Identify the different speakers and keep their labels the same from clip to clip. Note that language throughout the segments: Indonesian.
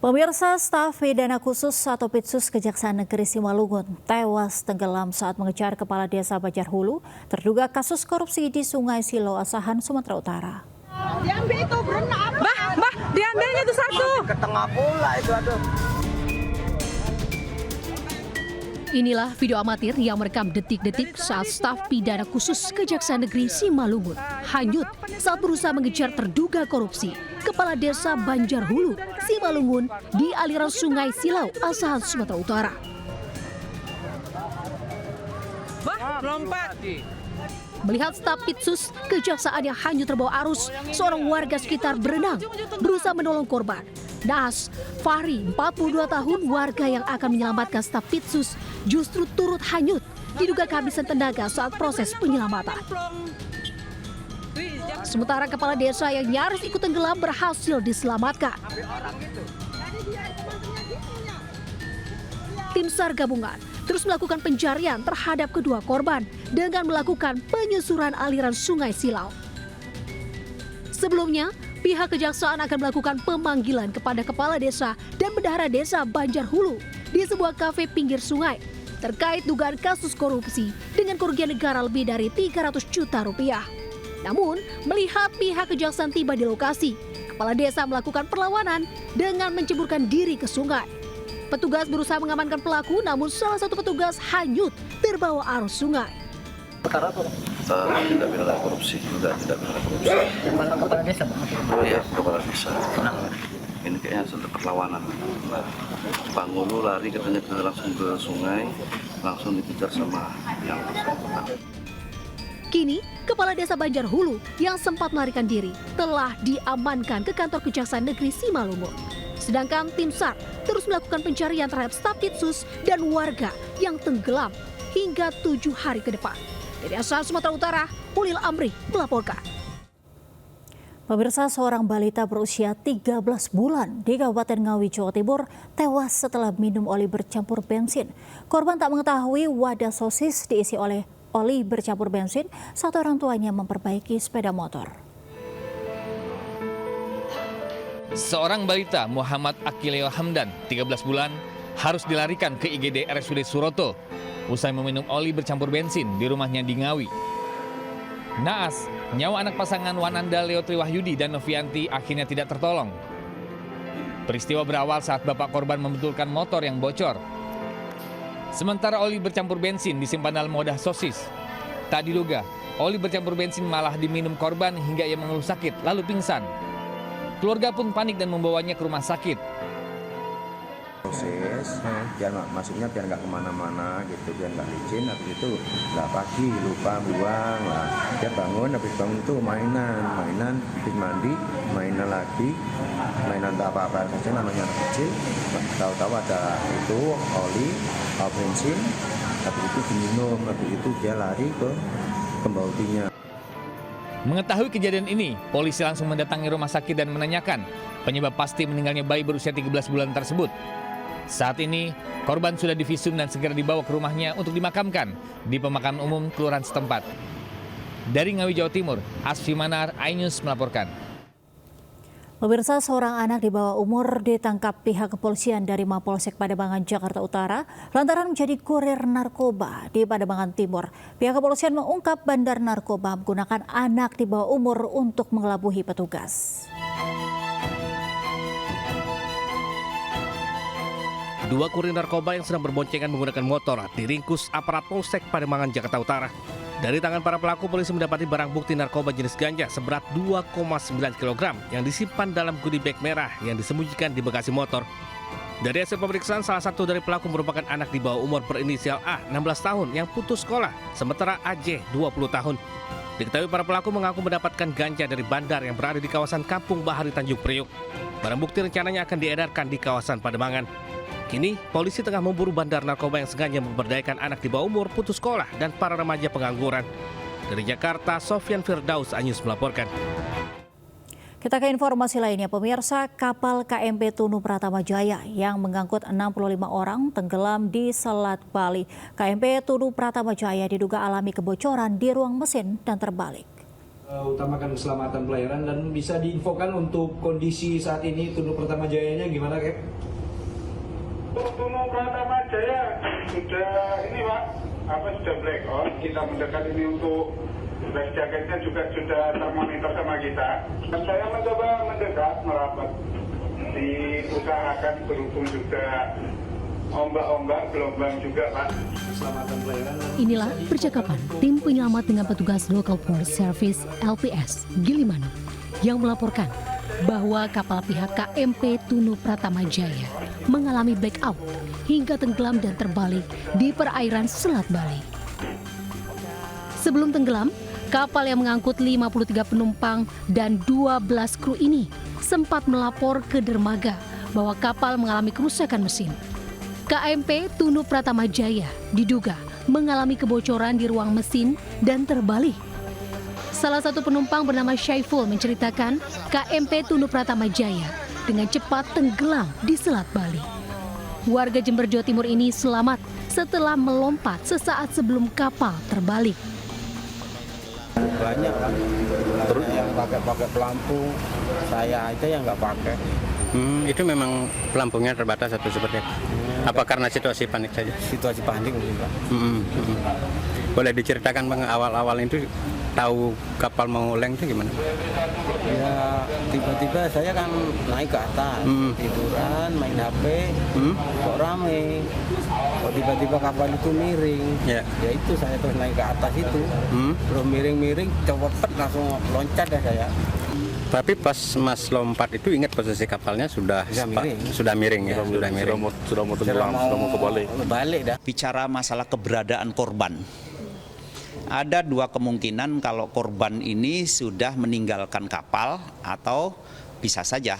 Speaker 1: Pemirsa, staf pidana khusus atau Pitsus Kejaksaan Negeri Simalungun tewas tenggelam saat mengejar kepala desa Banjarhulu terduga kasus korupsi di Sungai Silau, Asahan, Sumatera Utara.
Speaker 2: Diambil itu berenang apa? Mbah, diambilnya itu satu.
Speaker 3: Ke tengah pula itu aduh.
Speaker 4: Inilah video amatir yang merekam detik-detik saat staf pidana khusus Kejaksaan Negeri Simalungun hanyut saat berusaha mengejar terduga korupsi kepala desa Banjarhulu, Simalungun di aliran Sungai Silau, Asahan, Sumatera Utara.
Speaker 2: Lompat.
Speaker 4: Melihat staf Pitsus Kejaksaan yang hanyut terbawa arus, seorang warga sekitar berenang berusaha menolong korban. Naas, Fahri, 42 tahun, warga yang akan menyelamatkan staf Pitsus justru turut hanyut, diduga kehabisan tenaga saat proses penyelamatan. Sementara kepala desa yang nyaris ikut tenggelam berhasil diselamatkan. Tim SAR gabungan terus melakukan pencarian terhadap kedua korban dengan melakukan penyusuran aliran Sungai Silau. Sebelumnya, pihak kejaksaan akan melakukan pemanggilan kepada kepala desa dan bendahara desa Banjarhulu di sebuah kafe pinggir sungai terkait dugaan kasus korupsi dengan kerugian negara lebih dari 300 juta rupiah. Namun, melihat pihak kejaksaan tiba di lokasi, kepala desa melakukan perlawanan dengan menceburkan diri ke sungai. Petugas berusaha mengamankan pelaku, namun salah satu petugas hanyut terbawa arus sungai.
Speaker 3: Perkara apa? Tidak pidana korupsi, tidak pidana korupsi.
Speaker 5: Kepala desa,
Speaker 3: Iya, kepala desa. Ini kayaknya sudah perlawanan. Nah, Bangulu lari katanya langsung ke sungai, langsung dikejar sama yang bersangkutan.
Speaker 4: Kini, kepala desa Banjarhulu yang sempat melarikan diri telah diamankan ke kantor Kejaksaan Negeri Simalungun. Sedangkan tim SAR terus melakukan pencarian terhadap staf Pitsus dan warga yang tenggelam hingga 7 hari ke depan. Dari Asahan, Sumatera Utara, Ulil Amri melaporkan.
Speaker 1: Pemirsa, seorang balita berusia 13 bulan di Kabupaten Ngawi, Jawa Timur tewas setelah minum oli bercampur bensin. Korban tak mengetahui wadah sosis diisi oleh oli bercampur bensin saat orang tuanya memperbaiki sepeda motor.
Speaker 6: Seorang balita Muhammad Akileo Hamdan, 13 bulan, harus dilarikan ke IGD RSUD Suroto usai meminum oli bercampur bensin di rumahnya di Ngawi. Naas, nyawa anak pasangan Wananda Leo Triwahyudi dan Novianti akhirnya tidak tertolong. Peristiwa berawal saat bapak korban membetulkan motor yang bocor. Sementara oli bercampur bensin disimpan dalam wadah sosis. Tak diduga, oli bercampur bensin malah diminum korban hingga ia mengeluh sakit lalu pingsan. Keluarga pun panik dan membawanya ke rumah sakit.
Speaker 7: Proses biar maksudnya biar nggak kemana-mana gitu, biar nggak licin. Habis itu nggak pagi lupa buang lah, dia bangun, habis bangun itu mainan habis mandi mainan lagi, mainan apa saja namanya anak kecil. Tahu-tahu ada itu oli bensin, habis itu diminum, habis itu dia lari ke pembautinya.
Speaker 6: Mengetahui kejadian ini, polisi langsung mendatangi rumah sakit dan menanyakan penyebab pasti meninggalnya bayi berusia 13 bulan tersebut. Saat ini, korban sudah divisum dan segera dibawa ke rumahnya untuk dimakamkan di pemakaman umum kelurahan setempat. Dari Ngawi, Jawa Timur, Asfi Manar, iNews melaporkan.
Speaker 1: Pemirsa, seorang anak di bawah umur ditangkap pihak kepolisian dari Mapolsek Pademangan, Jakarta Utara lantaran menjadi kurir narkoba di Pademangan Timur. Pihak kepolisian mengungkap bandar narkoba menggunakan anak di bawah umur untuk mengelabuhi petugas.
Speaker 8: Dua kurir narkoba yang sedang berboncengan menggunakan motor diringkus aparat Polsek Pademangan, Jakarta Utara. Dari tangan para pelaku, polisi mendapati barang bukti narkoba jenis ganja seberat 2,9 kg yang disimpan dalam goodie bag merah yang disembunyikan di bagasi motor. Dari hasil pemeriksaan, salah satu dari pelaku merupakan anak di bawah umur berinisial A, 16 tahun, yang putus sekolah, sementara AJ, 20 tahun. Diketahui para pelaku mengaku mendapatkan ganja dari bandar yang berada di kawasan Kampung Bahari, Tanjung Priuk. Barang bukti rencananya akan diedarkan di kawasan Pademangan. Kini, polisi tengah memburu bandar narkoba yang sengaja memberdayakan anak di bawah umur putus sekolah dan para remaja pengangguran. Dari Jakarta, Sofyan Firdaus, iNews melaporkan.
Speaker 1: Kita ke informasi lainnya, pemirsa. Kapal KMP Tunu Pratama Jaya yang mengangkut 65 orang tenggelam di Selat Bali. KMP Tunu Pratama Jaya diduga alami kebocoran di ruang mesin dan terbalik.
Speaker 5: Utamakan keselamatan pelayaran dan bisa diinfokan untuk kondisi saat ini Tunu Pratama Jayanya gimana, Kep?
Speaker 9: Untuk Tunu Pratama Jaya sudah ini Pak, sudah blackout. Kita mendekat ini untuk life jacketnya juga sudah termonitor sama kita. Dan saya mencoba mendekat merapat, diusahakan berhubung juga ombak-ombak, gelombang juga Pak.
Speaker 4: Inilah percakapan tim penyelamat dengan petugas Local Port Service LPS Gilimanuk yang melaporkan bahwa kapal pihak KMP Tunu Pratama Jaya mengalami blackout hingga tenggelam dan terbalik di perairan Selat Bali. Sebelum tenggelam, kapal yang mengangkut 53 penumpang dan 12 kru ini sempat melapor ke dermaga bahwa kapal mengalami kerusakan mesin. KMP Tunu Pratama Jaya diduga mengalami kebocoran di ruang mesin dan terbalik. Salah satu penumpang bernama Syaiful menceritakan KMP Tunu Pratama Jaya dengan cepat tenggelam di Selat Bali. Warga Jember, Jawa Timur ini selamat setelah melompat sesaat sebelum kapal terbalik.
Speaker 7: Banyak kan, yang pakai pelampung, saya aja yang nggak pakai.
Speaker 10: Itu memang pelampungnya terbatas atau seperti apa? Apa karena situasi panik saja?
Speaker 7: Situasi panik mungkin Pak.
Speaker 10: Boleh diceritakan Bang, awal-awal itu tahu kapal mau oleng itu gimana?
Speaker 7: Ya tiba-tiba saya kan naik ke atas, tiduran, main HP, kok rame. Kok tiba-tiba kapal itu miring. Ya itu saya terus naik ke atas itu, terus miring-miring, cepet langsung loncat ya saya.
Speaker 10: Tapi pas Mas lompat itu ingat posisi kapalnya sudah miring ya,
Speaker 3: Sudah mau tenggelam, sudah mau
Speaker 7: kebalik dah.
Speaker 11: Bicara masalah keberadaan korban. Ada dua kemungkinan kalau korban ini sudah meninggalkan kapal atau bisa saja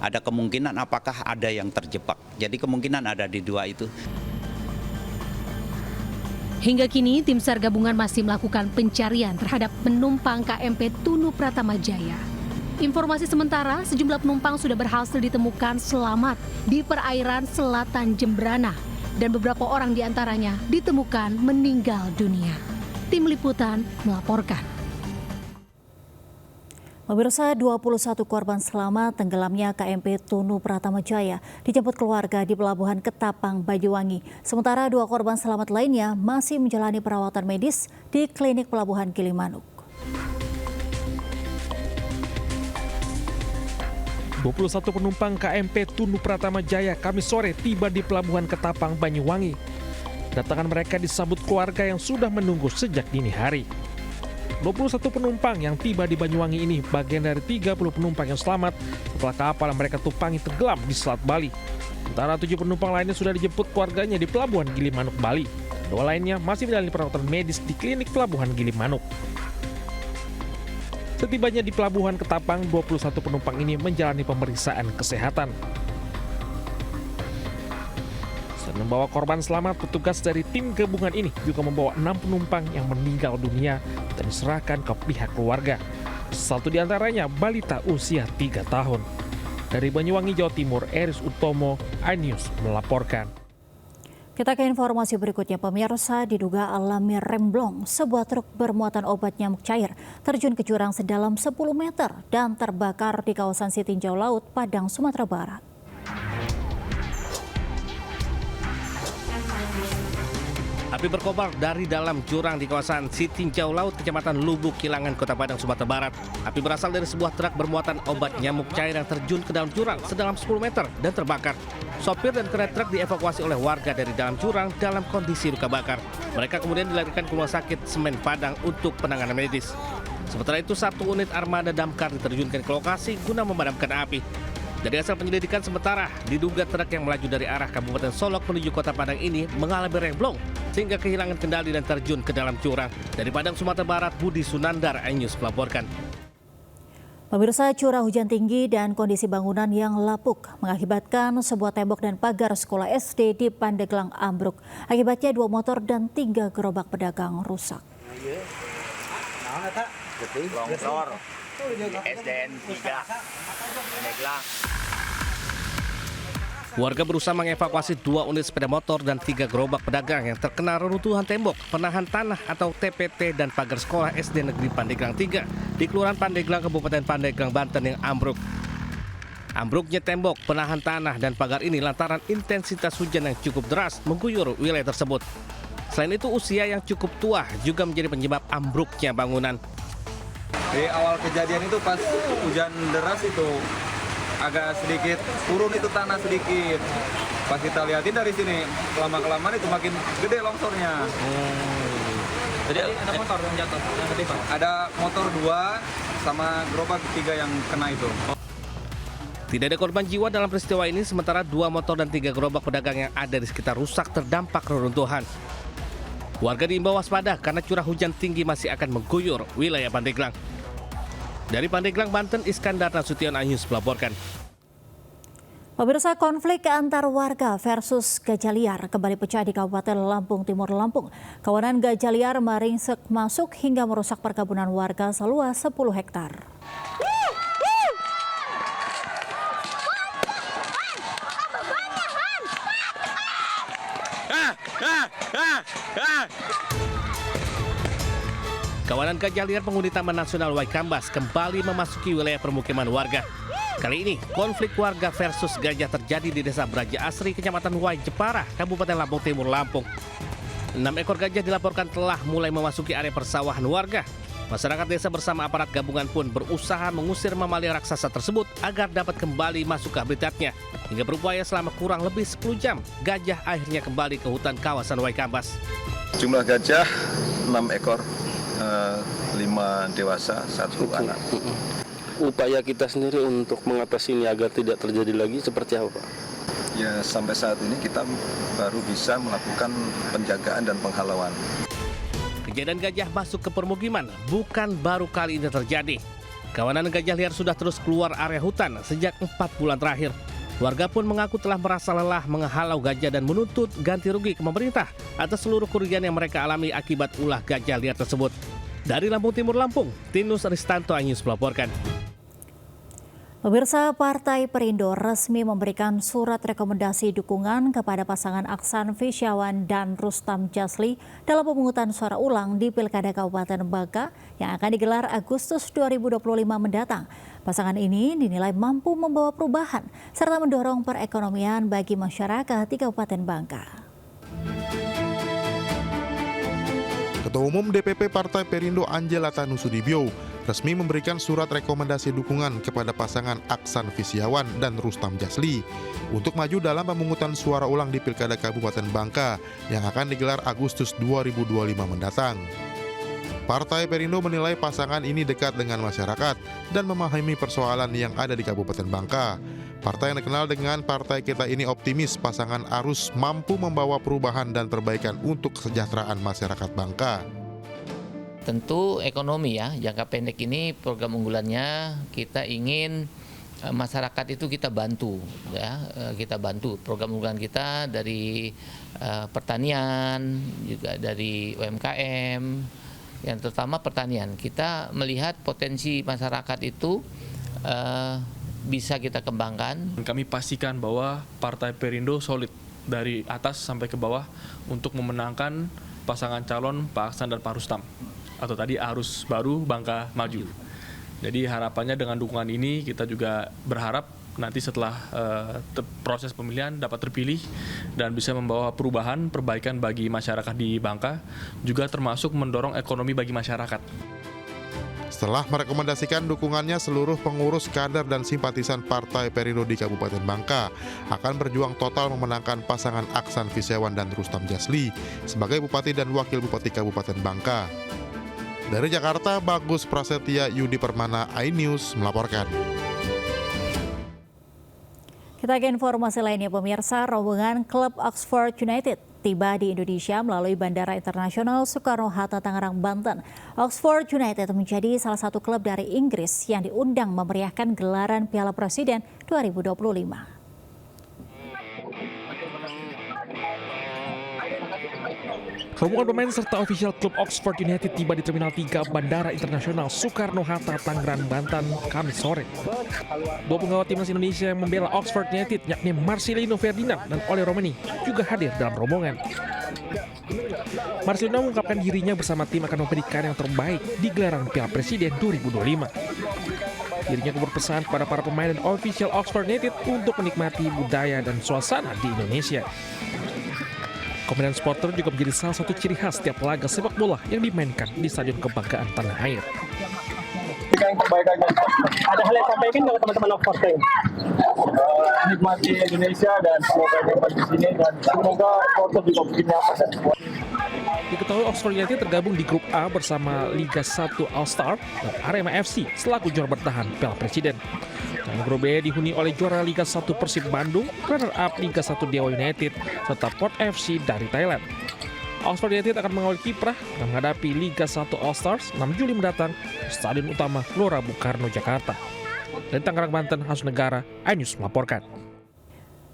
Speaker 11: ada kemungkinan apakah ada yang terjebak. Jadi kemungkinan ada di dua itu.
Speaker 4: Hingga kini tim SAR gabungan masih melakukan pencarian terhadap penumpang KMP Tunu Pratama Jaya. Informasi sementara, sejumlah penumpang sudah berhasil ditemukan selamat di perairan selatan Jemberana dan beberapa orang diantaranya ditemukan meninggal dunia. Tim Liputan melaporkan.
Speaker 1: Pemirsa, 21 korban selamat tenggelamnya KMP Tunu Pratama Jaya dijemput keluarga di Pelabuhan Ketapang, Banyuwangi. Sementara 2 korban selamat lainnya masih menjalani perawatan medis di klinik Pelabuhan Gilimanuk.
Speaker 12: 21 penumpang KMP Tunu Pratama Jaya Kamis sore tiba di Pelabuhan Ketapang, Banyuwangi. Kedatangan mereka disambut keluarga yang sudah menunggu sejak dini hari. 21 penumpang yang tiba di Banyuwangi ini bagian dari 30 penumpang yang selamat setelah kapal yang mereka tumpangi tenggelam di Selat Bali. Sementara 7 penumpang lainnya sudah dijemput keluarganya di Pelabuhan Gilimanuk, Bali. 2 lainnya masih menjalani perawatan medis di klinik Pelabuhan Gilimanuk. Setibanya di Pelabuhan Ketapang, 21 penumpang ini menjalani pemeriksaan kesehatan. Selain membawa korban selamat, petugas dari tim gabungan ini juga membawa 6 penumpang yang meninggal dunia dan diserahkan ke pihak keluarga. Satu di antaranya balita usia 3 tahun. Dari Banyuwangi, Jawa Timur, Eris Utomo, iNews melaporkan.
Speaker 1: Kita ke informasi berikutnya, pemirsa. Diduga alami remblong, sebuah truk bermuatan obat nyamuk cair terjun ke jurang sedalam 10 meter dan terbakar di kawasan Sitinjau Laut, Padang, Sumatera Barat.
Speaker 8: Api berkobar dari dalam jurang di kawasan Sitinjau Laut, Kecamatan Lubuk, Kilangan, Kota Padang, Sumatera Barat. Api berasal dari sebuah truk bermuatan obat nyamuk cair yang terjun ke dalam jurang sedalam 10 meter dan terbakar. Sopir dan kernet truk dievakuasi oleh warga dari dalam jurang dalam kondisi luka bakar. Mereka kemudian dilarikan ke Rumah Sakit Semen Padang untuk penanganan medis. Sementara itu, 1 unit armada damkar diterjunkan ke lokasi guna memadamkan api. Dari hasil penyelidikan sementara, diduga truk yang melaju dari arah Kabupaten Solok menuju Kota Padang ini mengalami remblong sehingga kehilangan kendali dan terjun ke dalam jurang. Dari Padang, Sumatera Barat, Budi Sunandar, iNews melaporkan.
Speaker 1: Pemirsa, curah hujan tinggi dan kondisi bangunan yang lapuk mengakibatkan sebuah tembok dan pagar sekolah SD di Pandeglang ambruk. Akibatnya 2 motor dan 3 gerobak pedagang rusak.
Speaker 13: Longsor SDN 3 Pandeglang.
Speaker 8: Warga berusaha mengevakuasi 2 unit sepeda motor dan 3 gerobak pedagang yang terkena reruntuhan tembok, penahan tanah atau TPT dan pagar sekolah SD Negeri Pandeglang 3 di Kelurahan Pandeglang, Kabupaten Pandeglang, Banten yang ambruk. Ambruknya tembok, penahan tanah, dan pagar ini lantaran intensitas hujan yang cukup deras mengguyur wilayah tersebut. Selain itu, usia yang cukup tua juga menjadi penyebab ambruknya bangunan.
Speaker 13: Di awal kejadian itu pas hujan deras itu agak sedikit turun itu tanah sedikit. Pas kita lihatin dari sini, lama-kelamaan itu makin gede longsornya.
Speaker 14: Jadi ada motor yang jatuh, yang gede Pak?
Speaker 13: Ada motor 2 sama gerobak 3 yang kena itu.
Speaker 8: Tidak ada korban jiwa dalam peristiwa ini, sementara 2 motor dan 3 gerobak pedagang yang ada di sekitar rusak terdampak reruntuhan. Warga diimbau waspada karena curah hujan tinggi masih akan mengguyur wilayah Pandeglang. Dari Pandeglang, Banten, Iskandar Nasution, iNews melaporkan.
Speaker 1: Pemirsa, konflik antar warga versus gajah liar kembali pecah di Kabupaten Lampung Timur, Lampung. Kawanan gajah liar meringsek masuk hingga merusak perkebunan warga seluas 10 hektar.
Speaker 8: Kawanan gajah liar penghuni Taman Nasional Waikambas kembali memasuki wilayah permukiman warga. Kali ini, konflik warga versus gajah terjadi di Desa Braja Asri, Kecamatan Wai Jepara, Kabupaten Lampung Timur, Lampung. 6 ekor gajah dilaporkan telah mulai memasuki area persawahan warga. Masyarakat desa bersama aparat gabungan pun berusaha mengusir mamalia raksasa tersebut agar dapat kembali masuk ke habitatnya. Hingga berupaya selama kurang lebih 10 jam, gajah akhirnya kembali ke hutan kawasan Waikambas.
Speaker 15: Jumlah gajah 6 ekor, 5 dewasa, 1 anak.
Speaker 16: Upaya kita sendiri untuk mengatasi ini agar tidak terjadi lagi seperti apa, Pak?
Speaker 15: Ya, sampai saat ini kita baru bisa melakukan penjagaan dan penghalauan.
Speaker 8: Kejadian gajah masuk ke permukiman bukan baru kali ini terjadi. Kawanan gajah liar sudah terus keluar area hutan sejak 4 bulan terakhir. Warga pun mengaku telah merasa lelah menghalau gajah dan menuntut ganti rugi ke pemerintah atas seluruh kerugian yang mereka alami akibat ulah gajah liar tersebut. Dari Lampung Timur, Lampung, Tinus Ristanto, iNews melaporkan.
Speaker 1: Pemirsa, Partai Perindo resmi memberikan surat rekomendasi dukungan kepada pasangan Aksan Fisyawan dan Rustam Jasli dalam pemungutan suara ulang di Pilkada Kabupaten Bangka yang akan digelar Agustus 2025 mendatang. Pasangan ini dinilai mampu membawa perubahan serta mendorong perekonomian bagi masyarakat di Kabupaten Bangka.
Speaker 17: Ketua Umum DPP Partai Perindo Angela Tanusudibyo resmi memberikan surat rekomendasi dukungan kepada pasangan Aksan Fisyawan dan Rustam Jasli untuk maju dalam pemungutan suara ulang di Pilkada Kabupaten Bangka yang akan digelar Agustus 2025 mendatang. Partai Perindo menilai pasangan ini dekat dengan masyarakat dan memahami persoalan yang ada di Kabupaten Bangka. Partai yang dikenal dengan Partai Kita ini optimis pasangan Arus mampu membawa perubahan dan perbaikan untuk kesejahteraan masyarakat Bangka.
Speaker 18: Tentu ekonomi ya, jangka pendek ini program unggulannya kita ingin masyarakat itu kita bantu ya, kita bantu program unggulan kita dari pertanian, juga dari UMKM, yang terutama pertanian. Kita melihat potensi masyarakat itu bisa kita kembangkan.
Speaker 19: Kami pastikan bahwa Partai Perindo solid dari atas sampai ke bawah untuk memenangkan pasangan calon Pak Aksan dan Pak Rustam, atau tadi Arus Baru Bangka Maju. Jadi harapannya dengan dukungan ini kita juga berharap nanti setelah proses pemilihan dapat terpilih dan bisa membawa perubahan, perbaikan bagi masyarakat di Bangka, juga termasuk mendorong ekonomi bagi masyarakat.
Speaker 17: Setelah merekomendasikan dukungannya, seluruh pengurus, kader, dan simpatisan Partai Perindo di Kabupaten Bangka akan berjuang total memenangkan pasangan Aksan Fisyawan dan Rustam Jasli sebagai Bupati dan Wakil Bupati Kabupaten Bangka. Dari Jakarta, Bagus Prasetya Yudi Permana, iNews melaporkan.
Speaker 1: Kita ke informasi lainnya, pemirsa. Rombongan klub Oxford United tiba di Indonesia melalui Bandara Internasional Soekarno-Hatta, Tangerang, Banten. Oxford United menjadi salah satu klub dari Inggris yang diundang memeriahkan gelaran Piala Presiden 2025.
Speaker 12: Rombongan pemain serta ofisial klub Oxford United tiba di Terminal 3 Bandara Internasional Soekarno-Hatta, Tangerang, Banten, Kamis sore. Dua penggawa timnas Indonesia yang membela Oxford United, yakni Marcelino Ferdinand dan Ole Romani, juga hadir dalam rombongan. Marcelino mengungkapkan dirinya bersama tim akan memberikan yang terbaik di gelaran Piala Presiden 2025. Dirinya berpesan kepada para pemain dan ofisial Oxford United untuk menikmati budaya dan suasana di Indonesia. Komedan supporter juga menjadi salah satu ciri khas setiap laga sepak bola yang dimainkan di Stadion Kebanggaan Tanah Air.
Speaker 20: Ada hal yang sampaikan kepada teman-teman Oxford Team? Nikmati Indonesia dan semoga dapat di sini dan semoga supporter juga begini apa dan semua.
Speaker 12: Diketahui Oxford United tergabung di grup A bersama Liga 1 All-Star dan Arema FC selaku juara bertahan Piala Presiden. Dan grup B dihuni oleh juara Liga 1 Persib Bandung, runner-up Liga 1 Dewa United, serta Port FC dari Thailand. Oxford United akan mengawal kiprah dan menghadapi Liga 1 All-Stars 6 Juli mendatang di Stadion Utama Gelora Bung Karno, Jakarta. Dari Tangerang, Banten, Haus Negara, iNews melaporkan.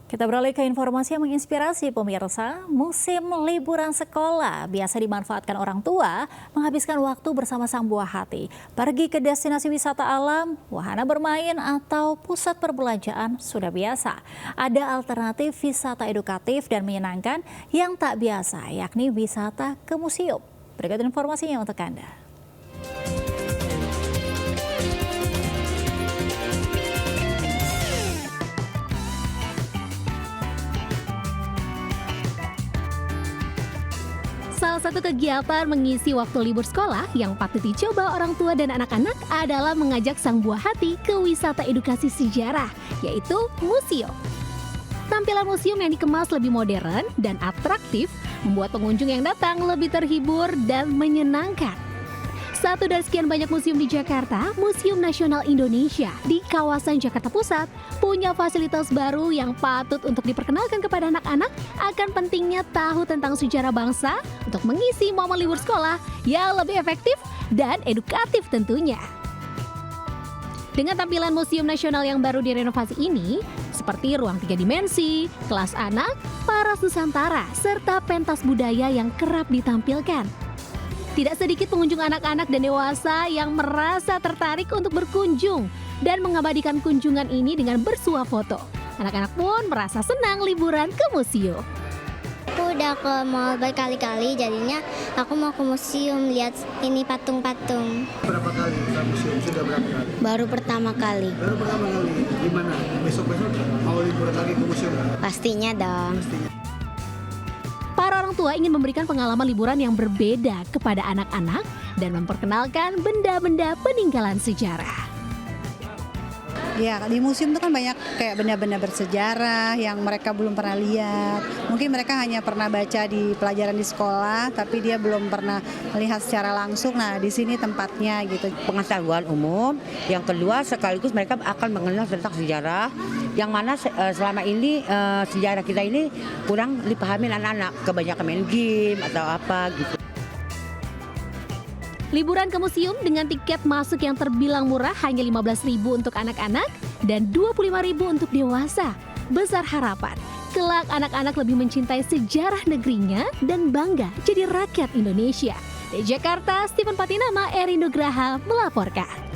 Speaker 1: Kita beralih ke informasi yang menginspirasi pemirsa. Musim liburan sekolah biasa dimanfaatkan orang tua menghabiskan waktu bersama sang buah hati. Pergi ke destinasi wisata alam, wahana bermain, atau pusat perbelanjaan sudah biasa. Ada alternatif wisata edukatif dan menyenangkan yang tak biasa, yakni wisata ke museum. Berikut informasinya untuk Anda.
Speaker 4: Salah satu kegiatan mengisi waktu libur sekolah yang patut dicoba orang tua dan anak-anak adalah mengajak sang buah hati ke wisata edukasi sejarah, yaitu museum. Tampilan museum yang dikemas lebih modern dan atraktif membuat pengunjung yang datang lebih terhibur dan menyenangkan. Satu dari sekian banyak museum di Jakarta, Museum Nasional Indonesia di kawasan Jakarta Pusat punya fasilitas baru yang patut untuk diperkenalkan kepada anak-anak akan pentingnya tahu tentang sejarah bangsa untuk mengisi momen libur sekolah yang lebih efektif dan edukatif tentunya. Dengan tampilan Museum Nasional yang baru direnovasi ini, seperti ruang 3 dimensi, kelas anak, paras Nusantara, serta pentas budaya yang kerap ditampilkan. Tidak sedikit pengunjung anak-anak dan dewasa yang merasa tertarik untuk berkunjung dan mengabadikan kunjungan ini dengan bersuah foto. Anak-anak pun merasa senang liburan ke museum.
Speaker 21: Aku udah ke mall berkali-kali, jadinya aku mau ke museum lihat ini patung-patung.
Speaker 22: Berapa kali ke museum? Sudah berapa kali?
Speaker 21: Baru pertama kali.
Speaker 22: Baru pertama kali. Gimana? Besok-besok mau liburan lagi ke museum?
Speaker 21: Pastinya dong.
Speaker 4: Para orang tua ingin memberikan pengalaman liburan yang berbeda kepada anak-anak dan memperkenalkan benda-benda peninggalan sejarah.
Speaker 23: Ya, di museum itu kan banyak kayak benda-benda bersejarah yang mereka belum pernah lihat. Mungkin mereka hanya pernah baca di pelajaran di sekolah, tapi dia belum pernah melihat secara langsung. Nah, di sini tempatnya gitu.
Speaker 24: Pengetahuan umum. Yang kedua, sekaligus mereka akan mengenal tentang sejarah. Yang mana selama ini sejarah kita ini kurang dipahami anak-anak. Kebanyakan main game atau apa gitu.
Speaker 4: Liburan ke museum dengan tiket masuk yang terbilang murah hanya Rp15.000 untuk anak-anak dan Rp25.000 untuk dewasa. Besar harapan, kelak anak-anak lebih mencintai sejarah negerinya dan bangga jadi rakyat Indonesia. Dari Jakarta, Steven Patinama, Eri Nugraha melaporkan.